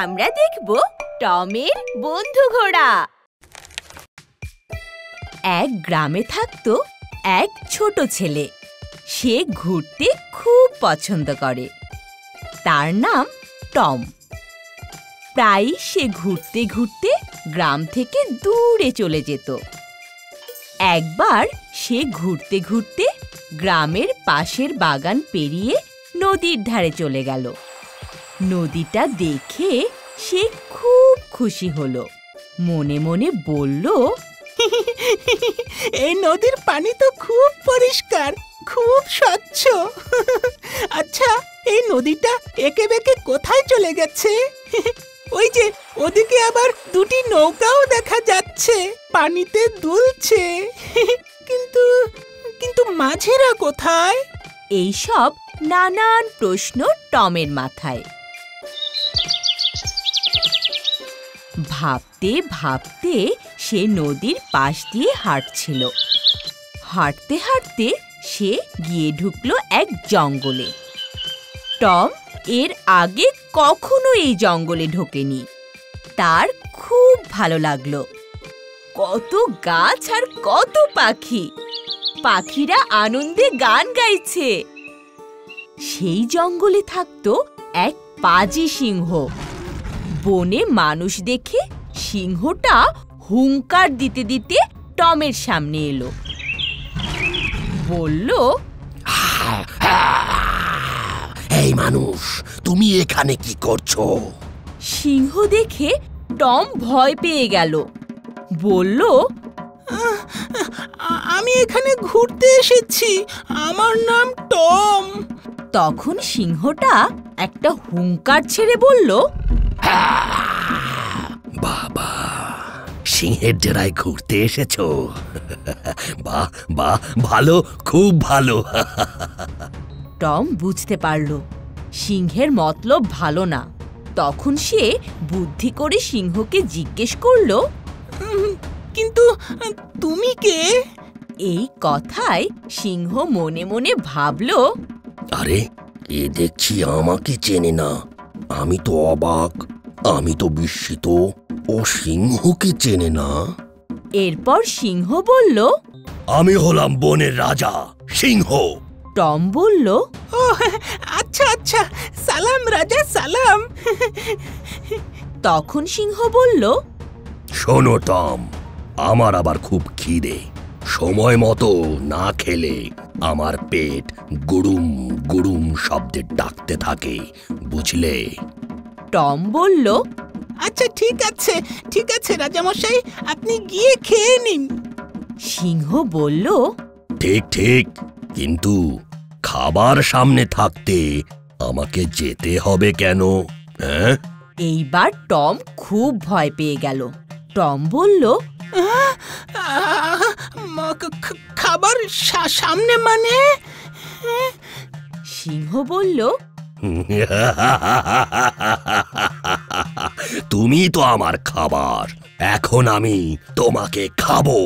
আমরা দেখব টমের বন্ধু ঘোড়া। এক গ্রামে থাকতো এক ছোট ছেলে। সে ঘুরতে খুব পছন্দ করে। তার নাম টম। প্রায়ই সে ঘুরতে ঘুরতে গ্রাম থেকে দূরে চলে যেত। একবার সে ঘুরতে ঘুরতে গ্রামের পাশের বাগান পেরিয়ে নদীর ধারে চলে গেল। নদীটা দেখে সে খুব খুশি হলো। মনে মনে বলল, এই নদীর পানি তো খুব পরিষ্কার, খুব স্বচ্ছ। আচ্ছা, এই নদীটা এঁকে বেঁকে কোথায় চলে গেছে? ওই যে ওদিকে আবার দুটি নৌকাও দেখা যাচ্ছে, পানিতে দুলছে। কিন্তু কিন্তু মাঝিরা কোথায়? এইসব নানান প্রশ্ন টমের মাথায়। ভাবতে ভাবতে সে নদীর পাশ দিয়ে হাঁটছিল। হাঁটতে হাঁটতে সে গিয়ে ঢুকলো এক জঙ্গলে। টম এর আগে কখনো এই জঙ্গলে ঢোকেনি। তার খুব ভালো লাগলো। কত গাছ আর কত পাখি! পাখিরা আনন্দে গান গাইছে। সেই জঙ্গলে থাকতো এক পাজি সিংহ। বনে মানুষ দেখে সিংহটা হুংকার দিতে দিতে টমের সামনে এলো। বলল, এই মানুষ, তুমি এখানে কি করছো? সিংহ দেখে টম ভয় পেয়ে গেল। বলল, আমি এখানে ঘুরতে এসেছি, আমার নাম টম। তখন সিংহটা একটা হুংকার ছেড়ে বলল, বাবা, সিংহের ডেরায় ঘুরতে এসেছো? বাহ বাহ, ভালো, খুব ভালো। টম বুঝতে পারল সিংহের মতলব ভালো না। তখন সে বুদ্ধি করে সিংহকে জিজ্ঞেস করল, কিন্তু তুমি কে? এই কথায় সিংহ মনে মনে ভাবল, আরে, এ দেখছি আমাকে চেনে না। আমি তো অবাক, আমি তো বিস্মিত। ও সিংহকে চেনে না। এরপর সিংহ বলল, আমি হলাম বনের রাজা, সিংহ। টম বলল, ও আচ্ছা আচ্ছা, সালাম রাজা, সালাম। তখন সিংহ বলল, শোনো টম, আমার আবার খুব খিদে। সময় মতো না খেলে আমার পেট গুড়ুম গুড়ুম শব্দে ডাকতে থাকে, বুঝলে? টম বলল, আচ্ছা ঠিক আছে, ঠিক আছে রাজামশাই, আপনি গিয়ে খেয়ে নিন। সিংহ বলল, ঠিক ঠিক, কিন্তু খাবার সামনে থাকতে আমাকে যেতে হবে কেন? হ্যাঁ? এইবার টম খুব ভয় পেয়ে গেল। টম বলল, খাবার সামনে মানে? সিংহ বলল, তুমি তো আমার খাবার, এখন আমি তোমাকে খাবো।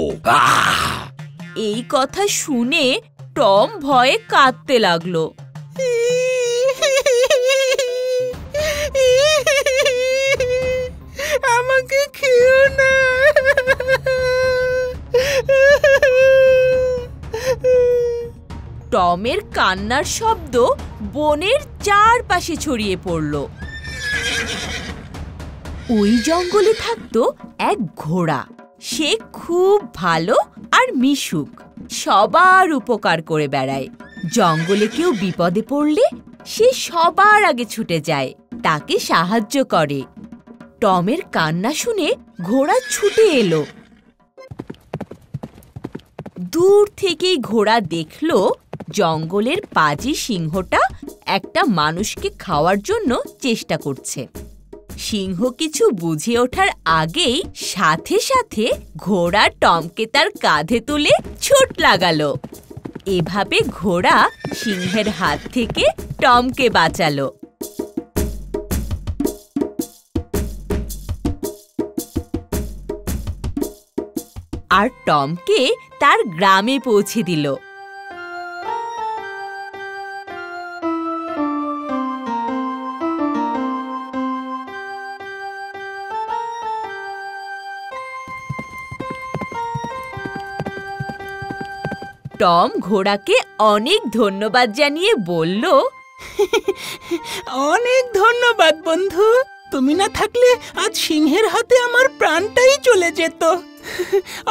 এই কথা শুনে টম ভয়ে কাঁদতে লাগলো। আমাকে খেও না। টমের কান্নার শব্দ বনের চারপাশে ছড়িয়ে পড়ল। ওই জঙ্গলে থাকতো এক ঘোড়া। সে খুব ভালো আর মিশুক, সবার উপকার করে বেড়ায়। জঙ্গলে কেউ বিপদে পড়লে সে সবার আগে ছুটে যায়, তাকে সাহায্য করে। টমের কান্না শুনে ঘোড়া ছুটে এলো। দূর থেকেই ঘোড়া দেখল জঙ্গলের পাজি সিংহটা একটা মানুষকে খাওয়ার জন্য চেষ্টা করছে। সিংহ কিছু বুঝে ওঠার আগেই সাথে সাথে ঘোড়া টমকে তার কাঁধে তুলে ছুট লাগালো। এভাবে ঘোড়া সিংহের হাত থেকে টমকে বাঁচালো। আর টমকে তার গ্রামে পৌঁছে দিল। টম ঘোড়াকে অনেক ধন্যবাদ জানিয়ে বলল, অনেক ধন্যবাদ বন্ধু। তুমি না থাকলে আজ সিংহের হাতে আমার প্রাণটাই চলে যেত।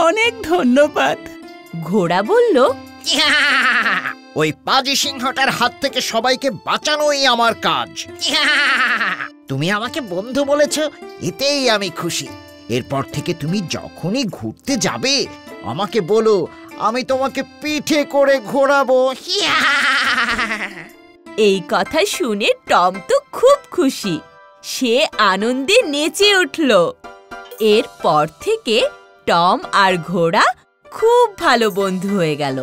অনেক ধন্যবাদ। ঘোড়া বলল, ওই পাজি সিংহটার হাত থেকে সবাইকে বাঁচানোই আমার কাজ। তুমি আমাকে বন্ধু বলেছ, এতেই আমি খুশি। এরপর থেকে তুমি যখনই ঘুরতে যাবে আমাকে বলো, আমি তোমাকে পিঠে করে ঘোরাবো। এই কথা শুনে টম তো খুব খুশি। সে আনন্দে নেচে উঠল। এরপর থেকে টম আর ঘোড়া খুব ভালো বন্ধু হয়ে গেল।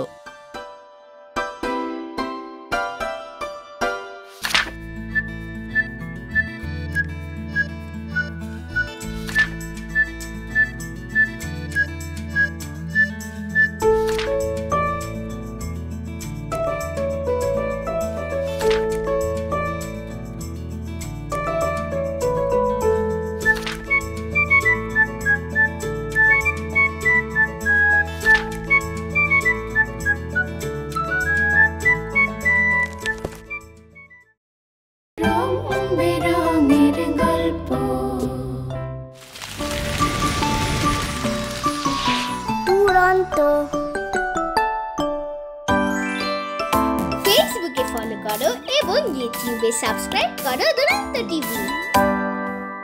ফেসবুকে ফলো করো এবং ইউটিউবে সাবস্ক্রাইব করো দুরন্ত টিভি।